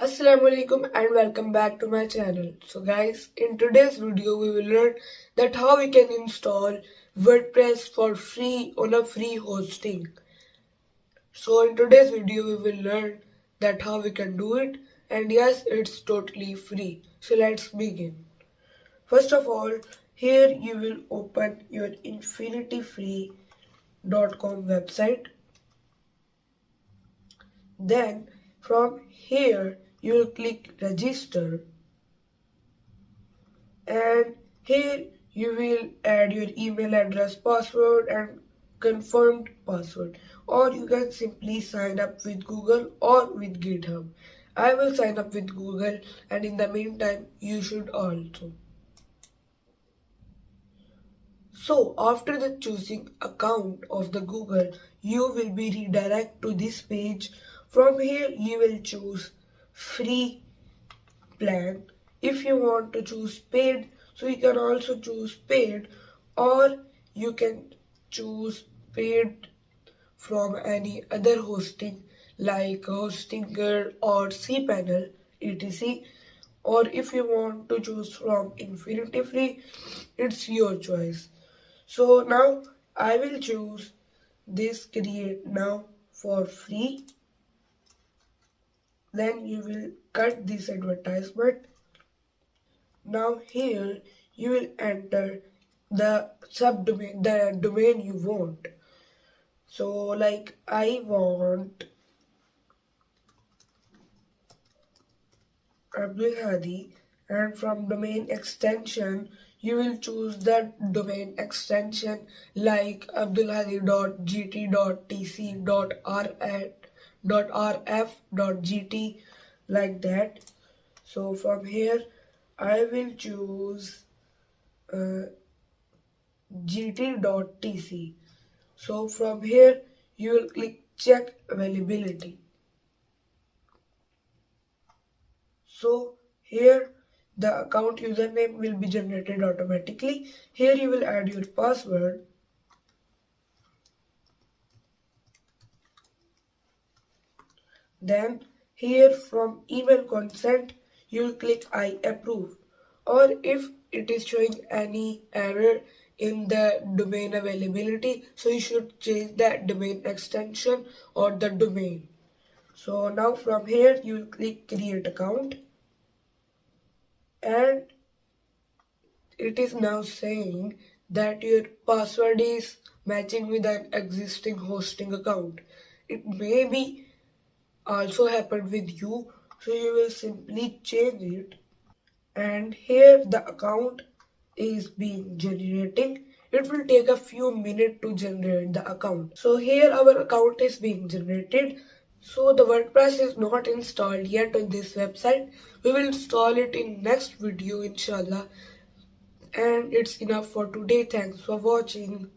Assalamualaikum and welcome back to my channel. So guys, in today's video we will learn that how we can install WordPress for free on a free hosting. So in today's video we will learn that how we can do it, and yes, it's totally free. So let's begin. First of all, here you will open your InfinityFree.com website. Then from here you will click register, and here you will add your email address, password and confirmed password, or you can simply sign up with Google or with GitHub. I will sign up with Google, and in the meantime you should also. So after the choosing account of the Google, you will be redirected to this page. From here you will choose free plan. If you want to choose paid, so you can also choose paid, or you can choose paid from any other hosting like Hostinger or cPanel etc. Or if you want to choose from Infinity Free, it's your choice. So now I will choose this create now for free. Then you will cut this advertisement. Now here you will enter the subdomain, the domain you want. So like I want Abdulhadi, and from domain extension you will choose the domain extension like abdulhadi.gt.tc.rf.gt like that. So from here I will choose gt.tc. So from here you will click check availability. So here the account username will be generated automatically. Here you will add your password. Then here from email consent you will click I approve, or if it is showing any error in the domain availability, so you should change that domain extension or the domain. So now from here you will click create account, and it is now saying that your password is matching with an existing hosting account. It may be also happened with you, so you will simply change it. And here the account is being generating. It will take a few minutes to generate the account. So here our account is being generated. So the WordPress is not installed yet on this website. We will install it in next video inshallah. And it's enough for today. Thanks for watching.